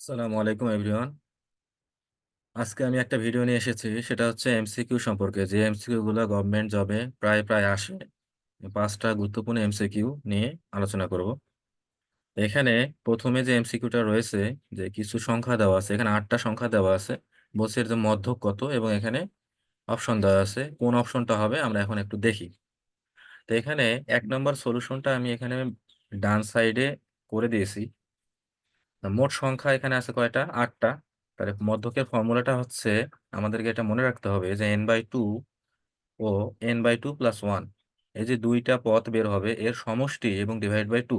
আসসালামু আলাইকুম এভরিওয়ান। আজকে আমি একটা ভিডিও নিয়ে এসেছি, সেটা হচ্ছে এমসিকিউ সম্পর্কে। যে এমসিকিউ গুলো গভর্নমেন্ট জবে প্রায় প্রায় আসে, পাঁচটা গুরুত্বপূর্ণ এমসিকিউ নিয়ে আলোচনা করব। এখানে প্রথমে যে এমসিকিউটা রয়েছে, যে কিছু সংখ্যা দেওয়া আছে, এখানে আটটা সংখ্যা দেওয়া আছে, বলছে এর যে মধ্যক কত, এবং এখানে অপশন দেওয়া আছে, কোন অপশনটা হবে আমরা এখন একটু দেখি। তো এখানে 1 নম্বর সলিউশনটা আমি এখানে ডান সাইডে করে দিয়েছি। মোট সংখ্যা এখানে আছে কয়টা? আটটা। তাহলে মধ্যকের ফর্মুলাটা হচ্ছে, আমাদেরকে এটা মনে রাখতে হবে যে n/2 ও n/2 + 1, এই যে দুইটা পদ বের হবে এর সমষ্টি এবং /2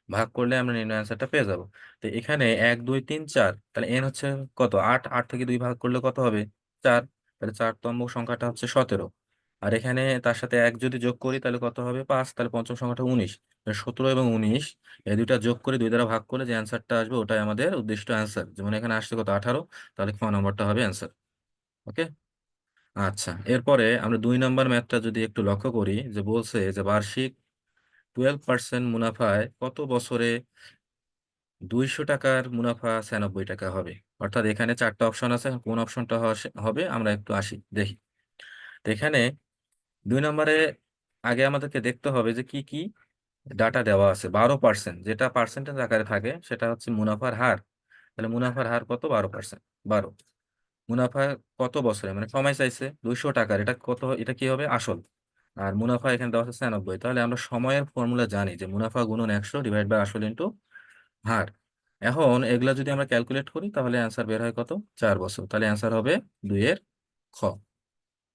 ভাগ করলে আমরা নির্ণয় অ্যান্সারটা পেয়ে যাব। তো এখানে 1 2 3 4, তাহলে n হচ্ছে কত? 8, 8 থেকে 2 ভাগ করলে কত হবে? 4। তাহলে 4তম সংখ্যাটা হচ্ছে 17। আর এখানে তার সাথে 1 যদি যোগ করি তাহলে কত হবে? 5। তাহলে পঞ্চম সংখ্যাটা 19। 17 এবং 19 এই দুইটা যোগ করে 2 দ্বারা ভাগ করলে যে অ্যান্সারটা আসবে ওটাই আমাদের উদ্দিষ্ট অ্যান্সার। যেমন এখানে আসছে কত? 18। তাহলে খ নম্বরটা হবে অ্যান্সার। ওকে। আচ্ছা, এরপরে আমরা 2 নম্বর ম্যাথটা যদি একটু লক্ষ্য করি, যে বলছে যে বার্ষিক 12% মুনাফায় কত বছরে 200 টাকার মুনাফা 96 টাকা হবে। অর্থাৎ এখানে চারটা অপশন আছে, কোন অপশনটা হবে আমরা একটু আসি দেখি। তো এখানে 2 নম্বরে আগে আমাদেরকে দেখতে হবে যে কি কি ডাটা দেওয়া আছে। 12%, যেটা পার্সেন্টেজ আকারে থাকে সেটা হচ্ছে মুনাফার হার। তাহলে মুনাফার হার কত? 12%। 12 মুনাফা কত বছরে, মানে সময় চাইছে 200 টাকার, এটা কত? এটা কি হবে? আসল। আর মুনাফা এখানে দেওয়া আছে 96। তাহলে আমরা সময়ের ফর্মুলা জানি যে মুনাফা গুণন 100 / আসল ইন্টু হার। এখন এগুলা যদি আমরা ক্যালকুলেট করি তাহলে অ্যান্সার বের হয় কত? 4 বছর। তাহলে অ্যান্সার হবে 2 এর খ।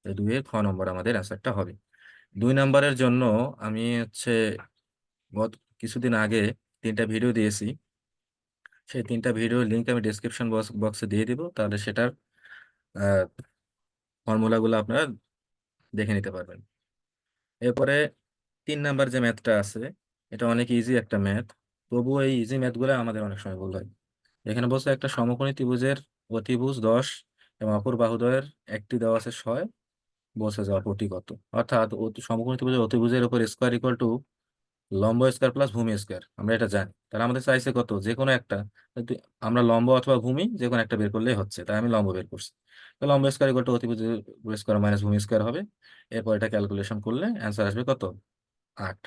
2 এর খ নম্বর আমাদের অ্যান্সারটা হবে। 2 নম্বরের জন্য আমি হচ্ছে গত কিছুদিন আগে 3টা ভিডিও দিয়েছি। সেই 3টা ভিডিওর লিঙ্ক আমি ডিসক্রিপশন বক্সে দিয়ে দিব, তাহলে সেটার ফর্মুলাগুলো আপনারা দেখে নিতে পারবেন। এরপরে 3 নাম্বার যে ম্যাথটা আছে, এটা অনেক ইজি একটা ম্যাথ। তবুও এই ইজি ম্যাথগুলো আমাদের অনেক সময় ভুল হয়। এখানে বলছে একটা সমকোণী ত্রিভুজের অতিভুজ 10 এবং অপর বাহুদ্বয়ের একটি দেওয়া আছে 6, বলছে যে অপরটি কত। অর্থাৎ সমকোণী ত্রিভুজের অতিভুজের উপর স্কোয়ার ইকুয়াল টু লম্ব স্কোয়ার প্লাস ভূমি স্কোয়ার, আমরা এটা জানি। তাহলে আমাদের চাইছে কত? যে কোনো একটা। কিন্তু আমরা লম্ব অথবা ভূমি যে কোনো একটা বের করলেই হচ্ছে, তাই আমি লম্ব বের করছি। তো লম্ব স্কোয়ার ইকুয়াল টু অতিভুজ স্কোয়ার মাইনাস ভূমি স্কোয়ার হবে। এরপর এটা ক্যালকুলেশন করলে অ্যান্সার আসবে কত? 8।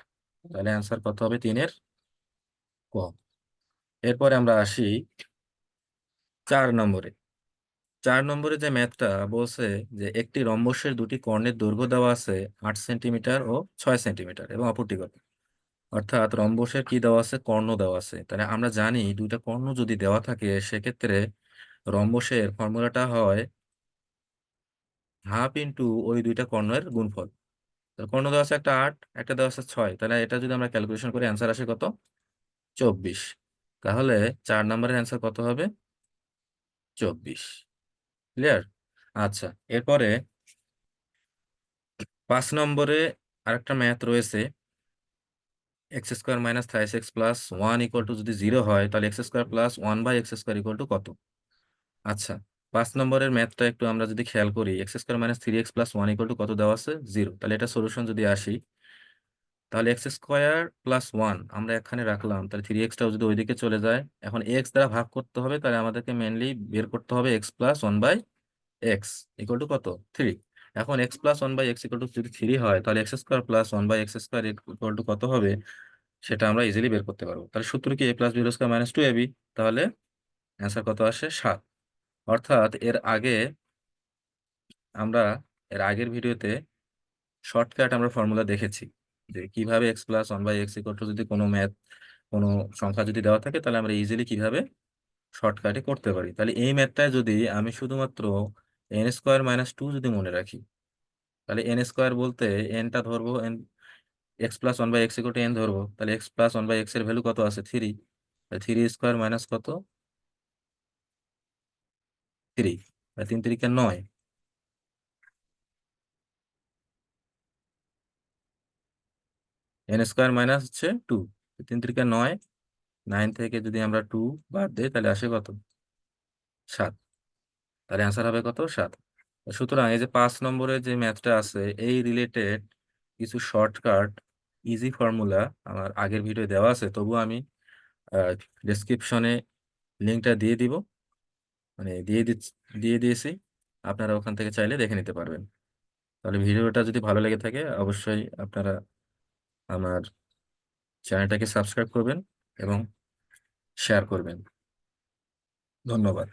তাহলে অ্যান্সার কত হবে? 3 এর ক। এরপরে আমরা আসি 4 নম্বরে। 4 নম্বরে যে ম্যাথটা বলছে, যে একটি রম্বসের দুটি কর্ণের দৈর্ঘ্য দেওয়া আছে 8 সেন্টিমিটার ও 6 সেন্টিমিটার, এবং অপরটি কত? অর্থাৎ রম্বসের কি দেওয়া আছে? কর্ণ দেওয়া আছে। তাহলে আমরা জানি দুইটা কর্ণ যদি দেওয়া থাকে সেক্ষেত্রে রম্বসের ফর্মুলাটা হয় হাফ ইন্টু ওই দুইটা কর্ণের গুণফল। তাহলে কর্ণ দেওয়া আছে একটা 8, একটা দেওয়া আছে 6, তাহলে এটা যদি আমরা ক্যালকুলেশন করি অ্যান্সার আসে কত? 24। তাহলে 4 নম্বরের অ্যান্সার কত হবে? 24। ক্লিয়ার? আচ্ছা, এরপরে 5 নম্বরে আরেকটা ম্যাথ রয়েছে। x² - 3x + 1 = যদি 0 হয় তাহলে x² + 1/x² = কত? আচ্ছা, 5 নম্বরের ম্যাথটা একটু আমরা যদি খেয়াল করি, x² - 3x + 1 = কত দেওয়া আছে? 0। তাহলে এটা সলিউশন যদি আসি, তাহলে x² + 1 আমরা এখানে রাখলাম, তাহলে 3x টাও যদি ওইদিকে চলে যায়, এখন x দ্বারা ভাগ করতে হবে, তাহলে আমাদেরকে মেনলি বের করতে হবে x + 1/x কত? 3। এখন x + 1/x যদি 3 হয় তাহলে x² + 1/x² কত হবে সেটা আমরা ইজিলি বের করতে পারবো। তাহলে সূত্র কি? a + b² - 2ab। তাহলে অ্যান্সার কত আসে? 7। অর্থাৎ আমরা এর আগের ভিডিওতে শর্টকাট আমরা ফর্মুলা দেখেছি, যে কিভাবে x + 1/x যদি কোনো সংখ্যা যদি দেওয়া থাকে তাহলে আমরা ইজিলি কিভাবে শর্টকাটে করতে পারি। তাহলে এই ম্যাথটায় যদি আমি শুধুমাত্র n² - 2 যদি মনে রাখি, তাহলে n² বলতে nটা ধরবো, x + 1/x n ধরবো, তাহলে x + 1/x এর ভ্যালু কত আছে? 3। 3² মাইনাস কত? 3। 3 × 3 = 9। n² মাইনাস হচ্ছে 2। 3 × 3 = 9। 9 থেকে যদি আমরা 2 বাদ দিই তাহলে আসে কত? 7। তাহলে অ্যান্সার হবে কত? 7। সুতরাং এই যে 5 নম্বরের যে ম্যাথটা আছে, এই রিলেটেড কিছু শর্টকাট ইজি ফর্মুলা আমার আগের ভিডিও দেওয়া আছে, তবুও আমি ডেসক্রিপশনে লিঙ্কটা দিয়ে দিব, মানে দিয়ে দিয়েছি। আপনারা ওখান থেকে চাইলে দেখে নিতে পারবেন। তাহলে ভিডিওটা যদি ভালো লেগে থাকে অবশ্যই আপনারা আমার চ্যানেলটাকে সাবস্ক্রাইব করবেন এবং শেয়ার করবেন। ধন্যবাদ।